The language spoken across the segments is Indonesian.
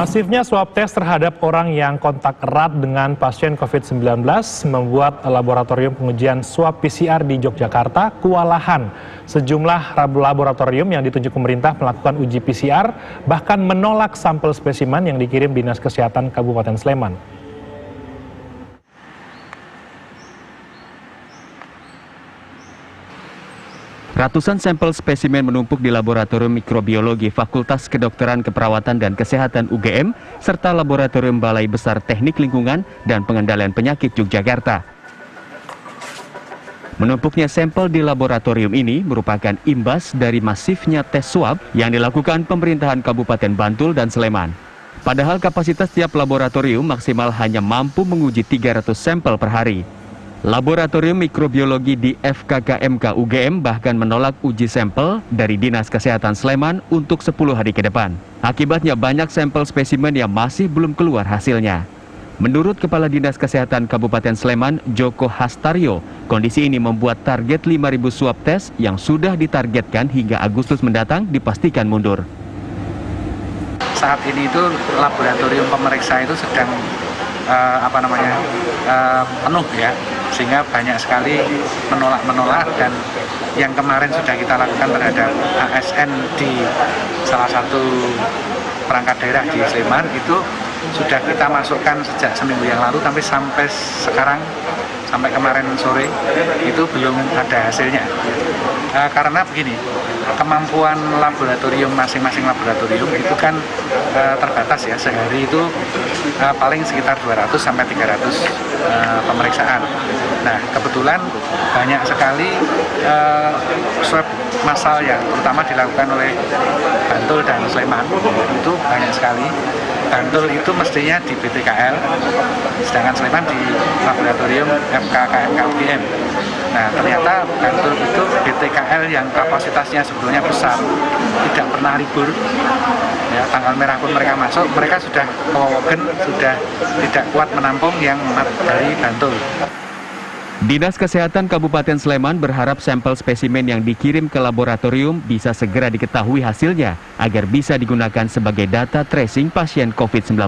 Masifnya swab tes terhadap orang yang kontak erat dengan pasien COVID-19 membuat laboratorium pengujian swab PCR di Yogyakarta kewalahan. Sejumlah laboratorium yang ditunjuk pemerintah melakukan uji PCR bahkan menolak sampel spesimen yang dikirim Dinas Kesehatan Kabupaten Sleman. Ratusan sampel spesimen menumpuk di Laboratorium Mikrobiologi Fakultas Kedokteran Keperawatan dan Kesehatan UGM serta Laboratorium Balai Besar Teknik Lingkungan dan Pengendalian Penyakit Yogyakarta. Menumpuknya sampel di laboratorium ini merupakan imbas dari masifnya tes swab yang dilakukan pemerintahan Kabupaten Bantul dan Sleman. Padahal kapasitas tiap laboratorium maksimal hanya mampu menguji 300 sampel per hari. Laboratorium Mikrobiologi di FKKMK UGM bahkan menolak uji sampel dari Dinas Kesehatan Sleman untuk 10 hari ke depan. Akibatnya banyak sampel spesimen yang masih belum keluar hasilnya. Menurut Kepala Dinas Kesehatan Kabupaten Sleman, Joko Hastario, kondisi ini membuat target 5.000 swab tes yang sudah ditargetkan hingga Agustus mendatang dipastikan mundur. Saat ini itu laboratorium pemeriksa itu sedang penuh ya, sehingga banyak sekali menolak dan yang kemarin sudah kita lakukan terhadap ASN di salah satu perangkat daerah di Sleman itu sudah kita masukkan sejak seminggu yang lalu, tapi sampai sekarang, sampai kemarin sore itu belum ada hasilnya. Karena begini, kemampuan laboratorium masing-masing laboratorium itu kan terbatas ya, sehari itu paling sekitar 200 sampai 300 pemeriksaan. Nah, kebetulan banyak sekali swab massal yang terutama dilakukan oleh Bantul dan Sleman, itu banyak sekali. Bantul itu mestinya di BTKL, sedangkan Sleman di laboratorium FKKMK UGM. Nah, ternyata Bantul itu BTKL yang kapasitasnya sebetulnya besar, tidak pernah libur. Ya, tanggal merah pun mereka masuk, mereka sudah kewogen, sudah tidak kuat menampung yang dari Bantul. Dinas Kesehatan Kabupaten Sleman berharap sampel spesimen yang dikirim ke laboratorium bisa segera diketahui hasilnya agar bisa digunakan sebagai data tracing pasien COVID-19.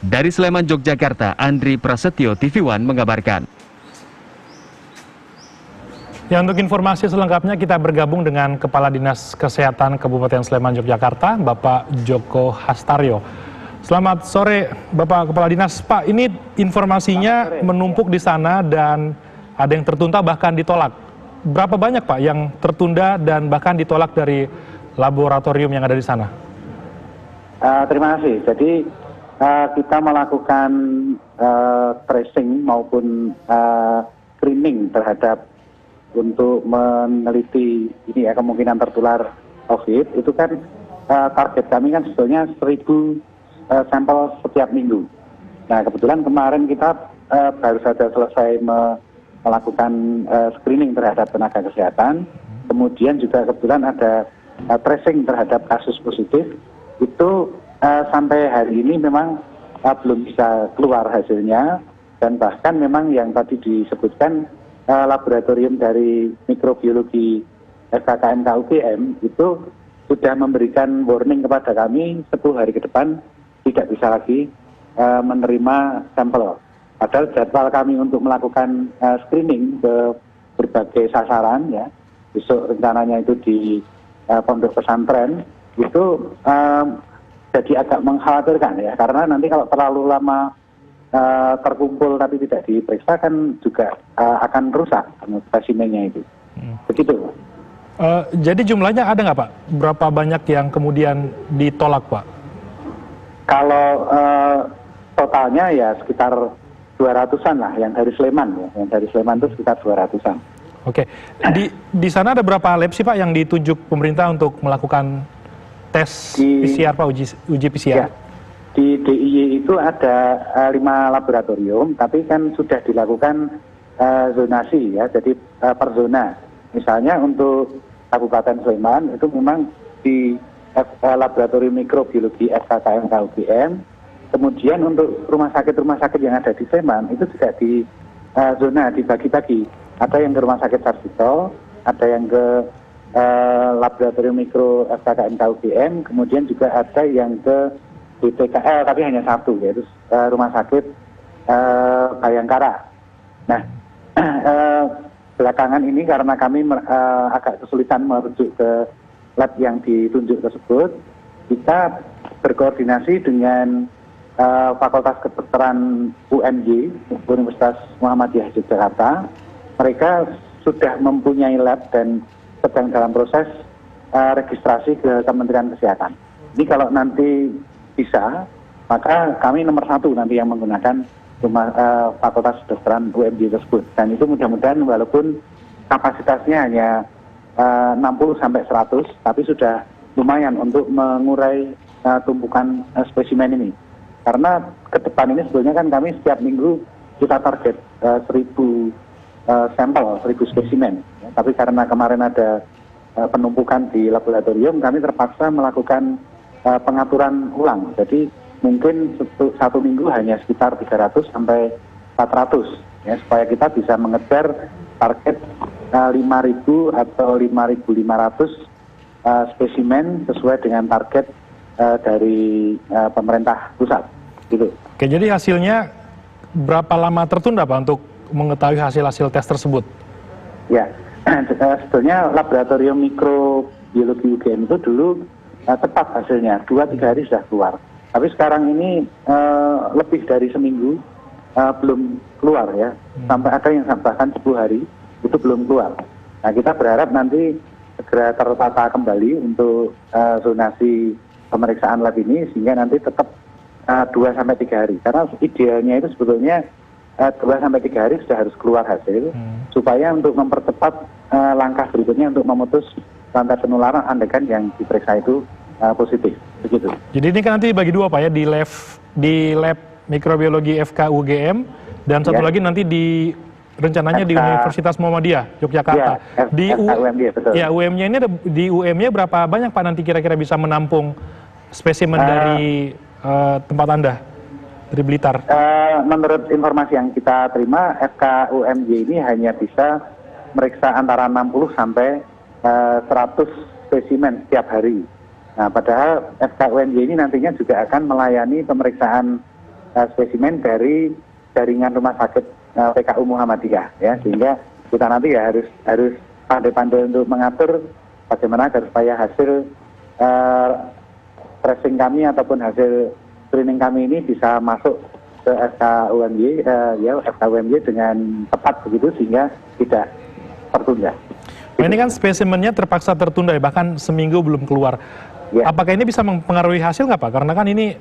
Dari Sleman, Yogyakarta, Andri Prasetyo, TV One mengabarkan. Ya, untuk informasi selengkapnya kita bergabung dengan Kepala Dinas Kesehatan Kabupaten Sleman, Yogyakarta, Bapak Joko Hastario. Selamat sore, Bapak Kepala Dinas. Pak, ini informasinya menumpuk di sana dan ada yang tertunda bahkan ditolak. Berapa banyak Pak yang tertunda dan bahkan ditolak dari laboratorium yang ada di sana? Terima kasih. Jadi kita melakukan tracing maupun screening terhadap untuk meneliti ini ya kemungkinan tertular COVID. Itu kan target kami kan sebetulnya 1.000 sampel setiap minggu. Nah, kebetulan kemarin kita baru saja selesai melakukan screening terhadap tenaga kesehatan. Kemudian juga kebetulan ada tracing terhadap kasus positif. Itu sampai hari ini memang belum bisa keluar hasilnya. Dan bahkan memang yang tadi disebutkan laboratorium dari mikrobiologi FKKMK UGM itu sudah memberikan warning kepada kami 10 hari ke depan tidak bisa lagi menerima sampel. Padahal jadwal kami untuk melakukan screening ke berbagai sasaran ya, besok rencananya itu di pondok pesantren itu jadi agak mengkhawatirkan ya, karena nanti kalau terlalu lama terkumpul tapi tidak diperiksa kan juga akan rusak spesimennya itu. Begitu. Jadi jumlahnya ada nggak Pak? Berapa banyak yang kemudian ditolak Pak? Kalau totalnya ya sekitar 200-an lah yang dari Sleman ya. Yang dari Sleman itu sekitar 200-an. Oke. Di sana ada berapa lab sih Pak yang ditunjuk pemerintah untuk melakukan tes PCR Pak, uji PCR? Ya. Di DIY itu ada 5 laboratorium, tapi kan sudah dilakukan zonasi ya, jadi per zona. Misalnya untuk Kabupaten Sleman itu memang di Laboratorium Mikrobiologi FKKMK UGM. Kemudian untuk rumah sakit yang ada di Sleman itu juga di zona, dibagi-bagi. Ada yang ke Rumah Sakit Sarjito, ada yang ke Laboratorium Mikro FKKMK UGM, kemudian juga ada yang ke BPKL tapi hanya satu, yaitu Rumah Sakit Bayangkara. Nah, belakangan ini karena kami agak kesulitan merujuk ke lab yang ditunjuk tersebut, kita berkoordinasi dengan Fakultas Kedokteran UMY, Universitas Muhammadiyah Yogyakarta. Mereka sudah mempunyai lab dan sedang dalam proses registrasi ke Kementerian Kesehatan. Ini kalau nanti bisa, maka kami nomor 1 nanti yang menggunakan Fakultas Kedokteran UMY tersebut. Dan itu mudah-mudahan walaupun kapasitasnya hanya 60 sampai 100, tapi sudah lumayan untuk mengurai tumpukan spesimen ini. Karena ke depan ini sebetulnya kan kami setiap minggu kita target 1.000 sampel, 1.000 spesimen. Ya, tapi karena kemarin ada penumpukan di laboratorium, kami terpaksa melakukan pengaturan ulang. Jadi mungkin satu minggu hanya sekitar 300 sampai 400, ya, supaya kita bisa mengejar target 5.000 atau 5.500 spesimen sesuai dengan target dari pemerintah pusat. Gitu. Oke, jadi hasilnya berapa lama tertunda Pak untuk mengetahui hasil-hasil tes tersebut? Ya, sebetulnya laboratorium mikrobiologi UGM itu dulu tepat hasilnya, 2-3 hari sudah keluar. Tapi sekarang ini lebih dari seminggu belum keluar ya, sampai ada yang bahkan 10 hari itu belum keluar. Nah, kita berharap nanti segera tertata kembali untuk zonasi pemeriksaan lab ini sehingga nanti tetap 2-3 hari. Karena idealnya itu sebetulnya 2-3 hari sudah harus keluar hasil supaya untuk mempercepat langkah berikutnya untuk memutus rantai penularan andaikan yang diperiksa itu positif. Begitu. Jadi ini kan nanti bagi 2 Pak ya, di lab mikrobiologi FKUGM dan satu lagi nanti di rencananya di Universitas Muhammadiyah Yogyakarta. Di UM-nya ini di UM-nya berapa banyak Pak nanti kira-kira bisa menampung spesimen dari tempat Anda dari Blitar? Menurut informasi yang kita terima, FKUMY ini hanya bisa meriksa antara 60 sampai 100 spesimen setiap hari. Nah, padahal FKUMY ini nantinya juga akan melayani pemeriksaan spesimen dari jaringan rumah sakit PKU Muhammadiyah, ya, sehingga kita nanti ya harus pandai-pandai untuk mengatur bagaimana agar supaya hasil tracing kami ataupun hasil screening kami ini bisa masuk ke FKUMY dengan tepat begitu sehingga tidak tertunda. Nah, ini kan spesimennya terpaksa tertunda ya, bahkan seminggu belum keluar. Ya. Apakah ini bisa mempengaruhi hasil nggak Pak? Karena kan ini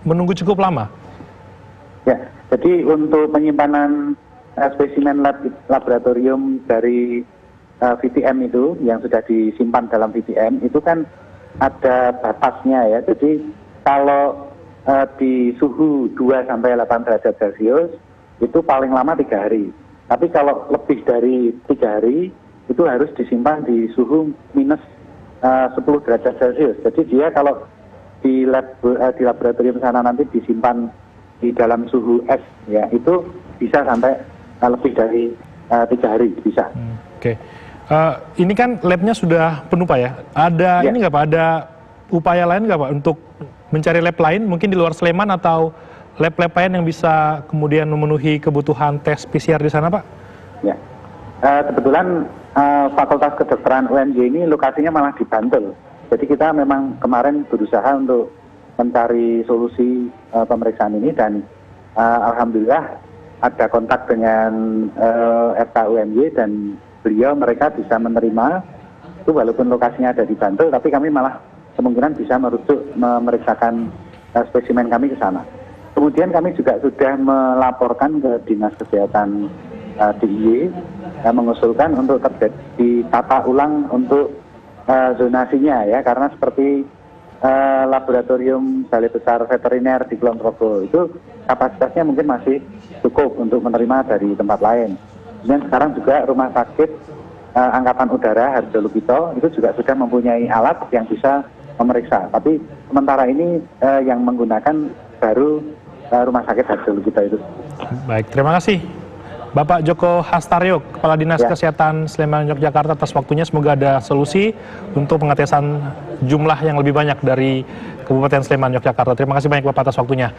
menunggu cukup lama. Ya, jadi untuk penyimpanan spesimen laboratorium dari VTM itu yang sudah disimpan dalam VTM itu kan ada batasnya ya. Jadi kalau di suhu 2-8 derajat Celcius itu paling lama 3 hari. Tapi kalau lebih dari 3 hari itu harus disimpan di suhu minus 10 derajat Celcius. Jadi dia kalau di laboratorium sana nanti disimpan di dalam suhu es ya, itu bisa sampai lebih dari 3 hari bisa. Oke. Ini kan labnya sudah penuh Pak ya. Ada ini nggak Pak? Ada upaya lain nggak Pak untuk mencari lab lain mungkin di luar Sleman atau lab-lab lain yang bisa kemudian memenuhi kebutuhan tes PCR di sana Pak? Ya. Kebetulan Fakultas Kedokteran UNY ini lokasinya malah di Bantul. Jadi kita memang kemarin berusaha untuk mencari solusi pemeriksaan ini dan alhamdulillah ada kontak dengan FKUMY dan mereka bisa menerima itu walaupun lokasinya ada di Bantul, tapi kami malah kemungkinan bisa memeriksakan spesimen kami ke sana. Kemudian kami juga sudah melaporkan ke Dinas Kesehatan DIY mengusulkan untuk ditata ulang untuk zonasinya ya, karena seperti laboratorium Balai Besar Veteriner di Kulon Progo itu kapasitasnya mungkin masih cukup untuk menerima dari tempat lain. Dan sekarang juga Rumah Sakit Angkatan Udara Harjolukito itu juga sudah mempunyai alat yang bisa memeriksa. Tapi sementara ini yang menggunakan baru Rumah Sakit Harjolukito itu. Baik, terima kasih Bapak Joko Hastaryo, Kepala Dinas Kesehatan Sleman Yogyakarta atas waktunya. Semoga ada solusi untuk pengetesan jumlah yang lebih banyak dari Kabupaten Sleman, Yogyakarta. Terima kasih banyak Bapak atas waktunya.